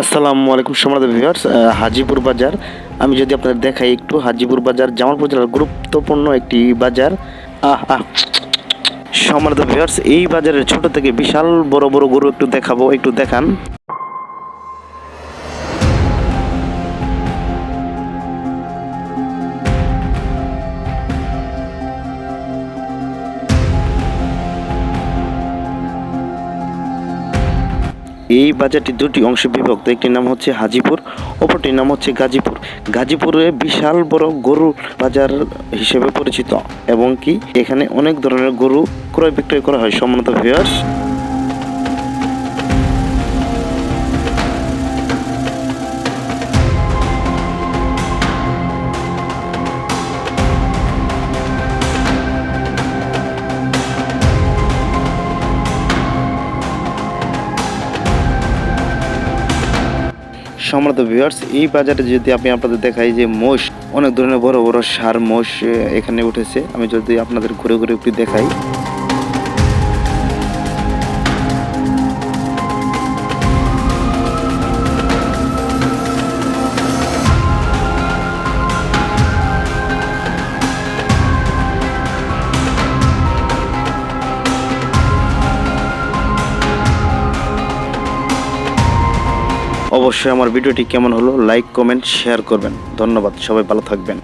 আসসালামু আলাইকুম সম্মানিত ভিউয়ার্স, হাজীপুর বাজার আমি যদি আপনাদের দেখাই একটু। হাজীপুর বাজার জামালপুর জেলার গুরুত্বপূর্ণ একটি বাজার। সম্মানিত ভিউয়ার্স, এই বাজারের ছোট থেকে বিশাল বড় বড় গরু একটু দেখাবো, একটু দেখান। এই বাজারটি দুটি অংশে বিভক্ত, একটির নাম হচ্ছে হাজীপুর, অপরটির নাম হচ্ছে গাজীপুর। গাজীপুরে বিশাল বড় গরুর বাজার হিসেবে পরিচিত এবং কি এখানে অনেক ধরনের গরু ক্রয় বিক্রয় করা হয়। সম্মানিত ভিউয়ার্স, সম্মানিত ভিউয়ার্স, এই বাজারে যদি আমি আপনাদের দেখাই যে মোষ, অনেক ধরনের বড় বড় ষাঁড় মোষ এখানে উঠেছে। আমি যদি আপনাদের ঘুরে ঘুরে একটু দেখাই। অবশ্যই আমার ভিডিওটি কেমন হলো লাইক, কমেন্ট, শেয়ার করবেন। ধন্যবাদ, সবাই ভালো থাকবেন।